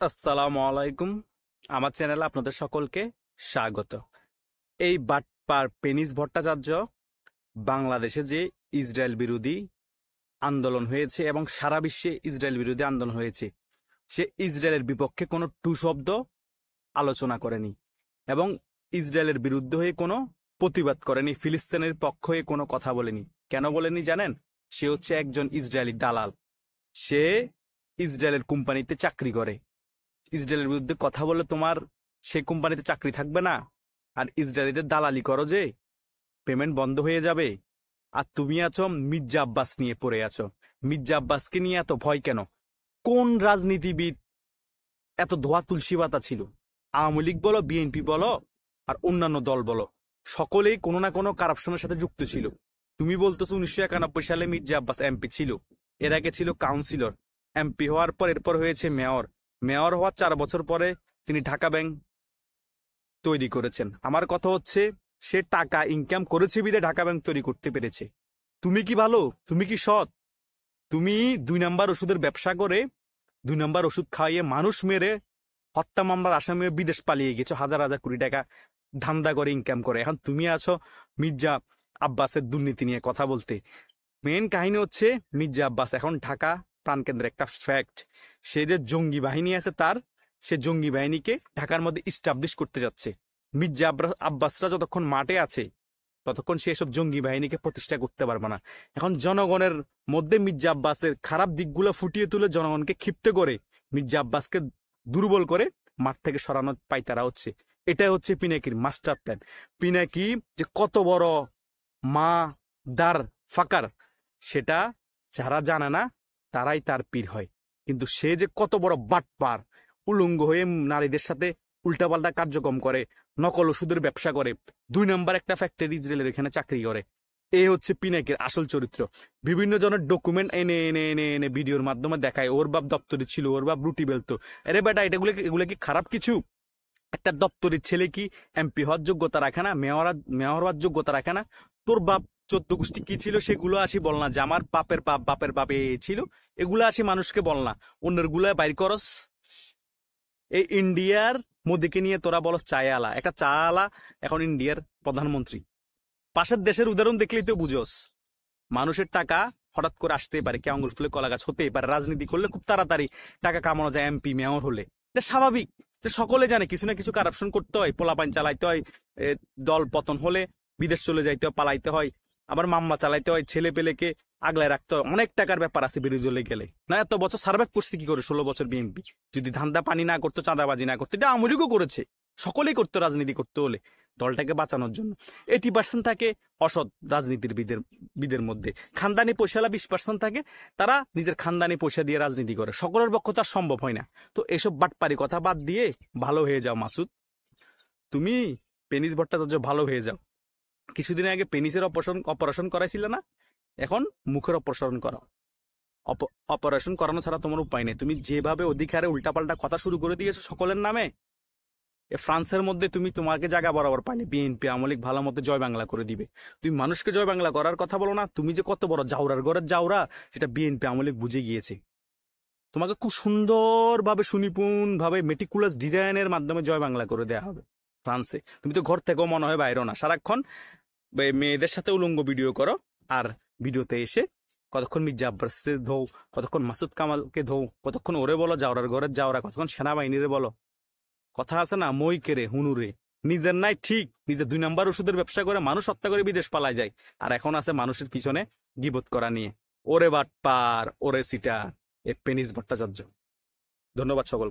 আসসালামু আলাইকুম। আমার চ্যানেলে আপনাদের সকলকে স্বাগত। এই বাটপার পেনিস ভট্টাচার্য বাংলাদেশে যে ইসরায়েল বিরোধী আন্দোলন হয়েছে এবং সারা বিশ্বে ইসরায়েল বিরোধী আন্দোলন হয়েছে, সে ইসরায়েলের বিপক্ষে কোনো টু শব্দ আলোচনা করেনি এবং ইসরায়েলের বিরুদ্ধে হয়ে কোনো প্রতিবাদ করেনি, ফিলিস্তিনের পক্ষ হয়ে কোনো কথা বলেনি। কেন বলেনি জানেন? সে হচ্ছে একজন ইসরায়েলি দালাল। সে ইসরায়েলের কোম্পানিতে চাকরি করে। ইসরায়েলের বিরুদ্ধে কথা বলে তোমার সেই কোম্পানিতে চাকরি থাকবে না, আর ইসরায়েলিদের দালালি করো যে পেমেন্ট বন্ধ হয়ে যাবে। আর তুমি আছো মির্জা আব্বাস নিয়ে পড়ে আছো। মির্জা আব্বাসকে নিয়ে এত ভয় কেন? কোন রাজনীতিবিদ এত ধোয়া তুলসী পাতা ছিল? আওয়ামী লীগ বলো, বিএনপি বলো, আর অন্যান্য দল বলো, সকলেই কোনো না কোনো কারাপশনের সাথে যুক্ত ছিল। তুমি বলতেছো 1991 সালে মির্জা আব্বাস এমপি ছিল, এর আগে ছিল কাউন্সিলর, এমপি হওয়ার পর এরপর হয়েছে মেয়র। মেয়র হওয়ার 4 বছর পরে তিনি ঢাকা ব্যাংক তৈরি করেছেন। আমার কথা হচ্ছে, সে টাকা ইনকাম করেছে বিদে ঢাকা ব্যাংক তৈরি করতে পেরেছে। তুমি কি ভালো? তুমি কি সৎ? তুমি 2 নাম্বার ওষুধের ব্যবসা করে, 2 নাম্বার ওষুধ খাইয়ে মানুষ মেরে হত্যা মামলার আসামি হয়ে বিদেশ পালিয়ে গেছো, হাজার হাজার কোটি টাকা ধান্দা করে ইনকাম করে। এখন তুমি আছো মির্জা আব্বাসের দুর্নীতি নিয়ে কথা বলতে। মেন কাহিনী হচ্ছে, মির্জা আব্বাস এখন ঢাকা প্রাণকেন্দ্রে একটা ফ্যাক্ট। সে যে জঙ্গি বাহিনী আছে তার, সে জঙ্গি বাহিনীকে ঢাকার মধ্যে ইস্টাবলিশ করতে যাচ্ছে। মির্জা আব্বাসরা যতক্ষণ মাঠে আছে ততক্ষণ সে এসব জঙ্গি বাহিনীকে প্রতিষ্ঠা করতে পারবে না। এখন জনগণের মধ্যে মির্জা আব্বাসের খারাপ দিকগুলো ফুটিয়ে তুলে জনগণকে ক্ষিপ্ত করে মির্জা আব্বাসকে দুর্বল করে মাঠ থেকে সরানোর পাইতারা হচ্ছে। এটাই হচ্ছে পিনাকির মাস্টার প্ল্যান। পিনাকি যে কত বড় মা দার ফাকার, সেটা যারা জানে না তারাই তার পীর হয়। কিন্তু সে যে কত বড় বাটপার, উলঙ্গ হয়ে নারীদের সাথে উল্টাপাল্টা কার্যক্রম করে, নকল ওষুধের ব্যবসা করে, 2 নাম্বার একটা ফ্যাক্টরি ইসরায়েলের এখানে চাকরি করে। এই হচ্ছে পিনাকের আসল চরিত্র। বিভিন্ন জনের ডকুমেন্ট এনে এনে এনে এনে ভিডিওর মাধ্যমে দেখায় ওর বাপ দপ্তরে ছিল, ওর বাপ রুটি বেলতো। আরে বেটা, এগুলো কি খারাপ কিছু? একটা দপ্তরের ছেলে কি এমপি হওয়ার যোগ্যতা রাখে না? মেয়র হওয়ার যোগ্যতা রাখে না? তোর বাপ 14 গোষ্ঠী কি ছিল সেগুলো আসি বল না, যে আমার বাপের বাপে ছিল, এগুলো আসি মানুষকে বল না। অন্যের গুলা বাইর করস। এই ইন্ডিয়ার মোদিকে নিয়ে তোরা বলো চায়ালা, একটা চায়ালা এখন ইন্ডিয়ার প্রধানমন্ত্রী। পাশের দেশের উদাহরণ দেখলেই তো বুঝোস, মানুষের টাকা হঠাৎ করে আসতেই পারে, কে আঙুল ফুলে কলা গাছ হতেই পারে। রাজনীতি করলে খুব তাড়াতাড়ি টাকা কামানো যায়, এমপি মেয়র হলে। এটা স্বাভাবিক। এটা সকলে জানে, কিছু না কিছু কারাপশন করতে হয়, পোলাপাইন চালাইতে হয়, দল পতন হলে বিদেশ চলে যাইতে হয়, পালাইতে হয়, আবার মামলা চালাইতে হয়, ছেলে পেলেকে আগলায় রাখতে হয়। অনেক টাকার ব্যাপার আছে বিরোধী দলে গেলে। না এত বছর সার্ভাইভ করছে কি করে 16 বছর বিএনপি? যদি ধান্দা পানি না করতো, চাঁদাবাজি না করতো, এটা আওয়ামী লীগও করেছে। সকলেই করতো রাজনীতি করতে হলে দলটাকে বাঁচানোর জন্য। 80% থাকে অসৎ রাজনীতির বিদের মধ্যে, খানদানি পয়সালা 20% থাকে, তারা নিজের খানদানি পয়সা দিয়ে রাজনীতি করে। সকলের পক্ষ তার সম্ভব হয় না। তো এসব বাটপারি কথা বাদ দিয়ে ভালো হয়ে যাও মাসুদ। তুমি পেনিস ভট্টাচার্য ভালো হয়ে যাও। কিছুদিন আগে পেনিসের অপারেশন করাইছিল না? এখন মুখের অপারেশন করো। অপারেশন করানো ছাড়া তোমার উপায় নেই। তুমি যেভাবে অধিকারে উল্টাপাল্টা কথা শুরু করে দিয়েছো সকলের নামে, ফ্রান্সের মধ্যে তুমি তোমাকে জায়গা বরাবর পাইনি। বিএনপি আওয়ামী লীগ ভালো মতো জয় বাংলা করে দিবে। তুমি মানুষকে জয় বাংলা করার কথা বলো না। তুমি যে কত বড় জাউরার ঘরের জাউরা, সেটা বিএনপি আওয়ামী লীগ বুঝে গিয়েছে। তোমাকে খুব সুন্দরভাবে সুনিপুণ ভাবে মেটিকুলাস ডিজাইনের মাধ্যমে জয় বাংলা করে দেওয়া হবে ফ্রান্সে। তুমি তো ঘর থেকেও মনে হয় বাইরেও না, সারাক্ষণ মেয়েদের সাথে উলঙ্গ ভিডিও করো। আর ভিডিওতে এসে কতক্ষণ মির্জা আব্বাসকে ধৌ, কতক্ষণ মাসুদ কামালকে ধৌ, কতক্ষণ ওরে বলো জাউরার ঘরের জাউরা, কতক্ষণ সেনাবাহিনীরে বলো। কথা আছে না, মই কেরে হুনুরে। নিজের নাই ঠিক, নিজের 2 নাম্বার ওষুধের ব্যবসা করে মানুষ হত্যা করে বিদেশ পালায় যায়, আর এখন আছে মানুষের পিছনে গিবত করা নিয়ে। ওরে বাটপার, ওরে সিটা, এ পেনিস ভট্টাচার্য। ধন্যবাদ সকল।